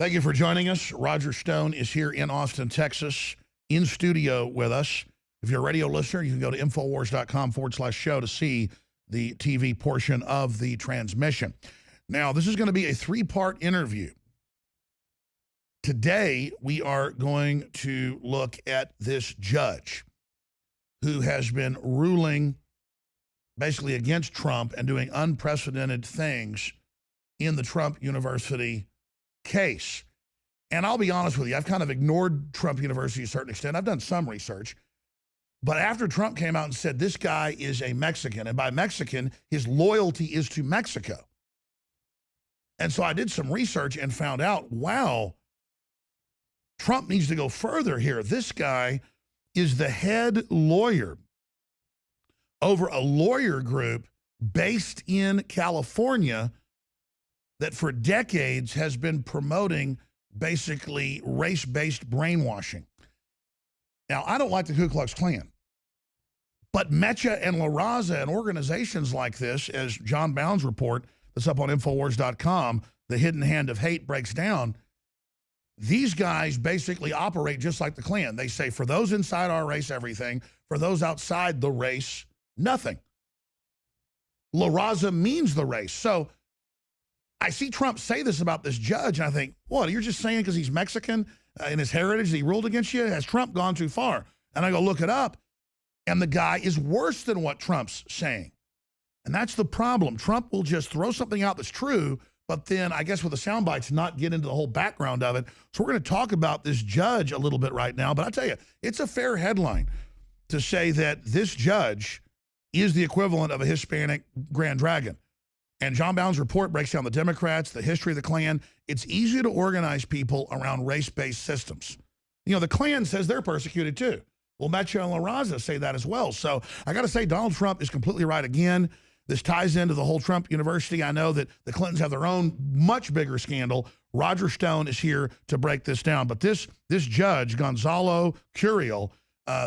Thank you for joining us. Roger Stone is here in Austin, Texas, in studio with us. If you're a radio listener, you can go to Infowars.com/show to see the TV portion of the transmission. Now, this is going to be a three-part interview. Today, we are going to look at this judge who has been ruling basically against Trump and doing unprecedented things in the Trump University case. And I'll be honest with you, I've kind of ignored Trump University to a certain extent. I've done some research. But after Trump came out and said this guy is a Mexican, and by Mexican, his loyalty is to Mexico. And so I did some research and found out, wow, Trump needs to go further here. This guy is the head lawyer over a lawyer group based in California that for decades has been promoting basically race-based brainwashing. Now, I don't like the Ku Klux Klan, but Mecha and La Raza and organizations like this, as John Bound's report that's up on Infowars.com, The Hidden Hand of Hate, breaks down, these guys basically operate just like the Klan. They say, for those inside our race, everything. For those outside the race, nothing. La Raza means the race. So I see Trump say this about this judge, and I think, what, you're just saying because he's Mexican in his heritage he ruled against you? Has Trump gone too far? And I go look it up, and the guy is worse than what Trump's saying. And that's the problem. Trump will just throw something out that's true, but then I guess with the sound bites not get into the whole background of it. So we're going to talk about this judge a little bit right now, but I tell you, it's a fair headline to say that this judge is the equivalent of a Hispanic Grand Dragon. And John Bound's report breaks down the Democrats, the history of the Klan. It's easy to organize people around race-based systems. You know, the Klan says they're persecuted too. Well, Mecha and La Raza say that as well. So I got to say, Donald Trump is completely right again. This ties into the whole Trump University. I know that the Clintons have their own much bigger scandal. Roger Stone is here to break this down. But this judge, Gonzalo Curiel,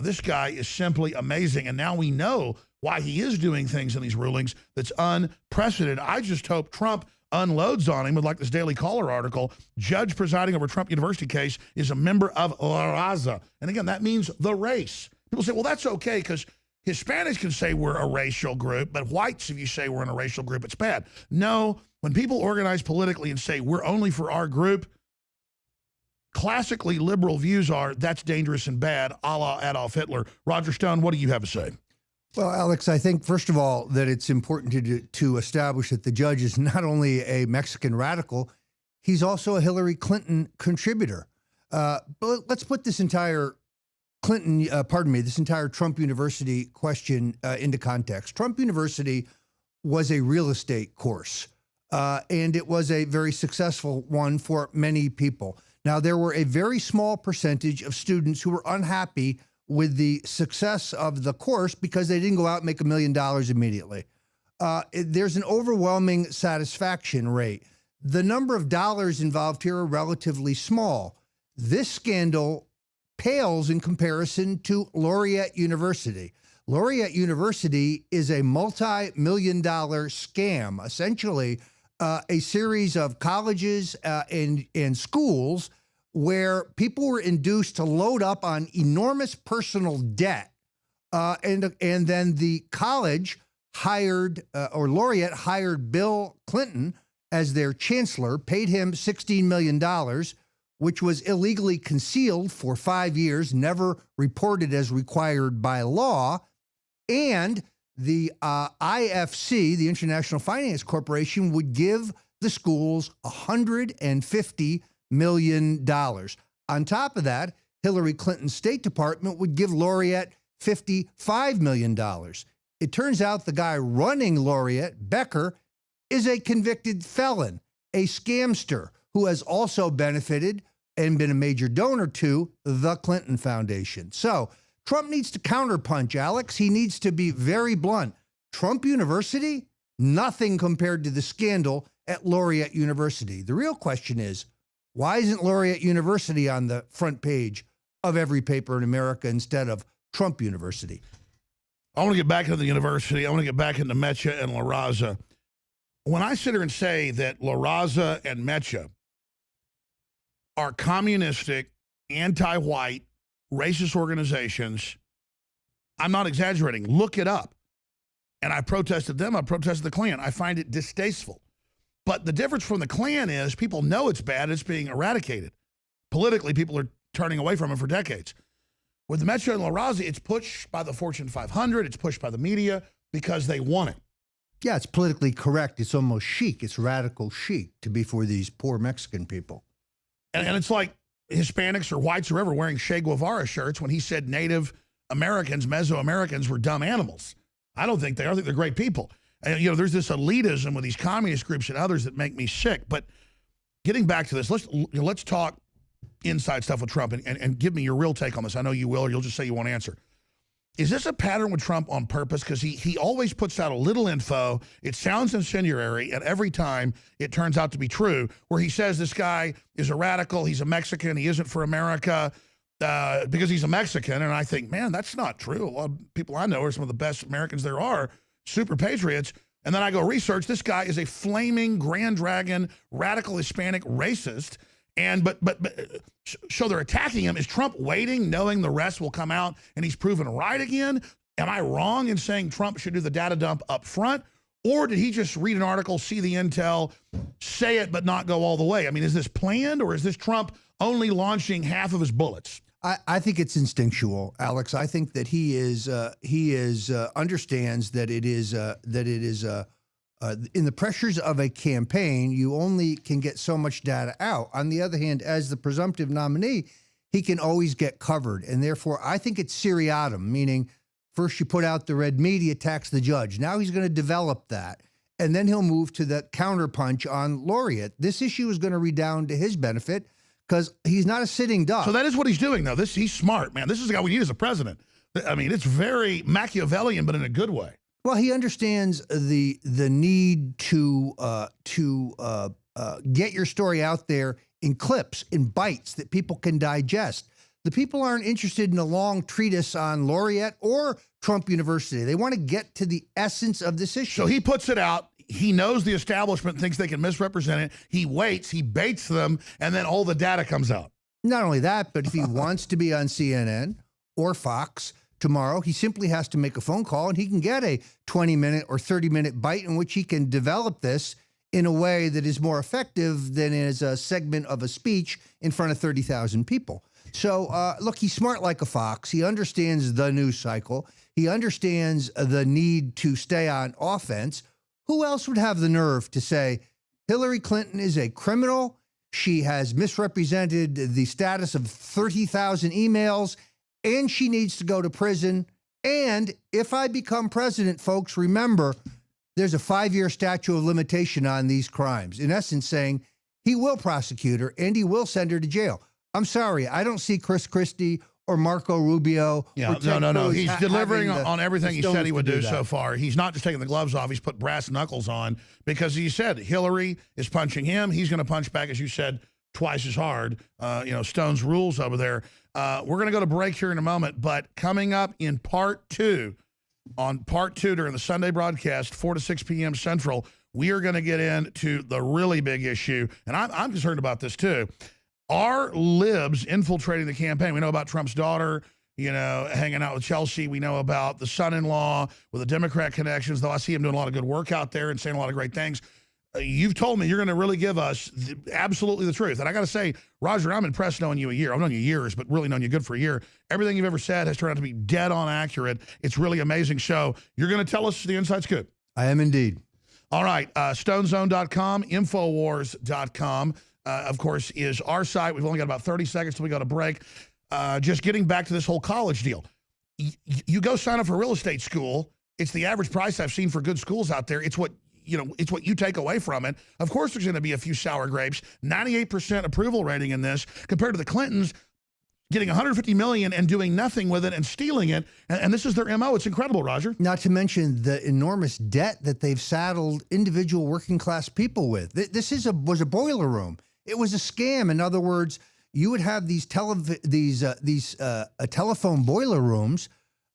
this guy is simply amazing. And now we know why he is doing things in these rulings that's unprecedented. I just hope Trump unloads on him with like this Daily Caller article. Judge presiding over Trump University case is a member of La Raza. And again, that means the race. People say, well, that's okay because Hispanics can say we're a racial group, but whites, if you say we're in a racial group, it's bad. No, when people organize politically and say we're only for our group, classically liberal views are that's dangerous and bad, a la Adolf Hitler. Roger Stone, what do you have to say? Well, Alex, I think, first of all, that it's important to establish that the judge is not only a Mexican radical, he's also a Hillary Clinton contributor. But let's put this entire this entire Trump University question into context. Trump University was a real estate course, and it was a very successful one for many people. Now, there were a very small percentage of students who were unhappy with the success of the course because they didn't go out and make $1 million immediately. There's an overwhelming satisfaction rate. The number of dollars involved here are relatively small. This scandal pales in comparison to Laureate University. Laureate University is a multi-million-dollar scam, essentially a series of colleges and schools where people were induced to load up on enormous personal debt. And then the college hired, or Laureate hired Bill Clinton as their chancellor, paid him $16 million, which was illegally concealed for 5 years, never reported as required by law. And the IFC, the International Finance Corporation, would give the schools $150 million. On top of that, Hillary Clinton's State Department would give Laureate $55 million. It turns out the guy running Laureate, Becker, is a convicted felon, a scamster who has also benefited and been a major donor to the Clinton Foundation. So Trump needs to counterpunch, Alex. He needs to be very blunt. Trump University, nothing compared to the scandal at Laureate University. The real question is, why isn't Laureate University on the front page of every paper in America instead of Trump University? I want to get back into the university. I want to get back into Mecha and La Raza. When I sit here and say that La Raza and Mecha are communistic, anti-white, racist organizations. I'm not exaggerating. Look it up. And I protested them. I protested the Klan. I find it distasteful. But the difference from the Klan is people know it's bad. It's being eradicated. Politically, people are turning away from it for decades. With the Metro and La Raza, it's pushed by the Fortune 500. It's pushed by the media because they want it. Yeah, it's politically correct. It's almost chic. It's radical chic to be for these poor Mexican people. And it's like Hispanics or whites or whoever wearing Che Guevara shirts when he said Native Americans, Mesoamericans were dumb animals. I don't think they are. I think they're great people. And, you know, there's this elitism with these communist groups and others that make me sick. But getting back to this, let's talk inside stuff with Trump and give me your real take on this. I know you will, or you'll just say you won't answer. Is this a pattern with Trump on purpose? Because he always puts out a little info. It sounds incendiary, and every time it turns out to be true, where he says this guy is a radical, he's a Mexican, he isn't for America because he's a Mexican. And I think, man, that's not true. A lot of people I know are some of the best Americans there are, super patriots. And then I go research, this guy is a flaming Grand Dragon, radical Hispanic racist. And but so they're attacking him. Is Trump waiting, knowing the rest will come out and he's proven right again? Am I wrong in saying Trump should do the data dump up front? Or did he just read an article, see the intel, say it, but not go all the way? I mean, is this planned, or is this Trump only launching half of his bullets? I think it's instinctual, Alex. I think that he understands that it is in the pressures of a campaign, you only can get so much data out. On the other hand, as the presumptive nominee, he can always get covered. And therefore, I think it's seriatim, meaning first you put out the red meat, he attacks the judge. Now he's going to develop that. And then he'll move to the counterpunch on Laureate. This issue is going to redound to his benefit because he's not a sitting duck. So that is what he's doing, though. He's smart, man. This is the guy we need as a president. I mean, it's very Machiavellian, but in a good way. Well, he understands the need to get your story out there in clips, in bites that people can digest. The people aren't interested in a long treatise on Laureate or Trump University. They want to get to the essence of this issue. So he puts it out. He knows the establishment thinks they can misrepresent it. He waits, he baits them, and then all the data comes out. Not only that, but if he wants to be on CNN or Fox tomorrow, he simply has to make a phone call and he can get a 20-minute or 30-minute bite in which he can develop this in a way that is more effective than as a segment of a speech in front of 30,000 people. So, look, he's smart like a fox. He understands the news cycle. He understands the need to stay on offense. Who else would have the nerve to say Hillary Clinton is a criminal? She has misrepresented the status of 30,000 emails, and she needs to go to prison. And if I become president, folks, remember, there's a 5-year statute of limitation on these crimes. In essence, saying he will prosecute her and he will send her to jail. I'm sorry, I don't see Chris Christie or Marco Rubio. Yeah, no. He's delivering on everything he said he would do so far. He's not just taking the gloves off. He's put brass knuckles on because he said Hillary is punching him. He's going to punch back, as you said, twice as hard. Stone's rules over there. We're going to go to break here in a moment, but coming up in part two during the Sunday broadcast, 4 to 6 p.m. Central, we are going to get into the really big issue, and I'm concerned about this too. Are libs infiltrating the campaign? We know about Trump's daughter, hanging out with Chelsea. We know about the son-in-law with the Democrat connections, though I see him doing a lot of good work out there and saying a lot of great things. You've told me you're going to really give us absolutely the truth. And I got to say, Roger, I'm impressed knowing you a year. I've known you years, but really known you good for a year. Everything you've ever said has turned out to be dead on accurate. It's really amazing. So you're going to tell us the inside scoop. I am indeed. All right. StoneZone.com, Infowars.com. Of course, is our site. We've only got about 30 seconds till we go to break. Just getting back to this whole college deal. You go sign up for real estate school. It's the average price I've seen for good schools out there. It's what you take away from it. Of course, there's going to be a few sour grapes. 98% approval rating in this compared to the Clintons getting $150 million and doing nothing with it and stealing it. And this is their MO. It's incredible, Roger. Not to mention the enormous debt that they've saddled individual working class people with. This was a boiler room. It was a scam. In other words, you would have these telephone boiler rooms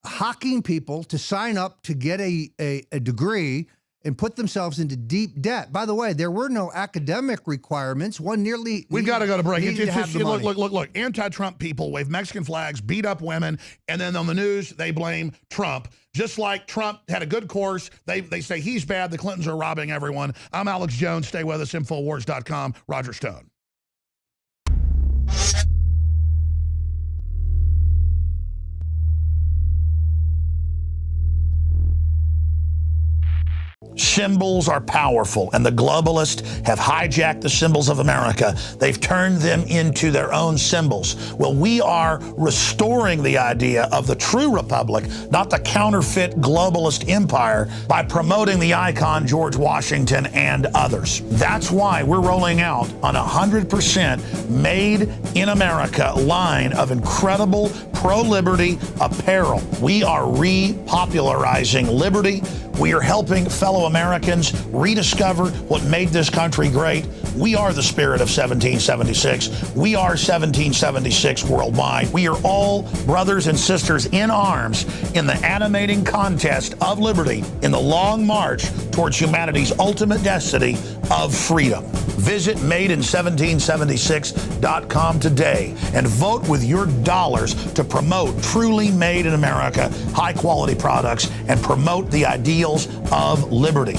hawking people to sign up to get a degree and put themselves into deep debt. By the way, there were no academic requirements. One nearly We've got to go to break. needed to have the money. Look. Anti-Trump people wave Mexican flags, beat up women, and then on the news they blame Trump. Just like Trump had a good course, they say he's bad, the Clintons are robbing everyone. I'm Alex Jones. Stay with us, Infowars.com. Roger Stone. Symbols are powerful, and the globalists have hijacked the symbols of America. They've turned them into their own symbols. Well, we are restoring the idea of the true republic, not the counterfeit globalist empire, by promoting the icon George Washington and others. That's why we're rolling out an 100% made in America line of incredible pro-liberty apparel. We are repopularizing liberty. We are helping fellow Americans rediscover what made this country great. We are the spirit of 1776. We are 1776 worldwide. We are all brothers and sisters in arms in the animating contest of liberty in the long march towards humanity's ultimate destiny of freedom. Visit madein1776.com today and vote with your dollars to promote truly made in America, high quality products, and promote the ideals of liberty.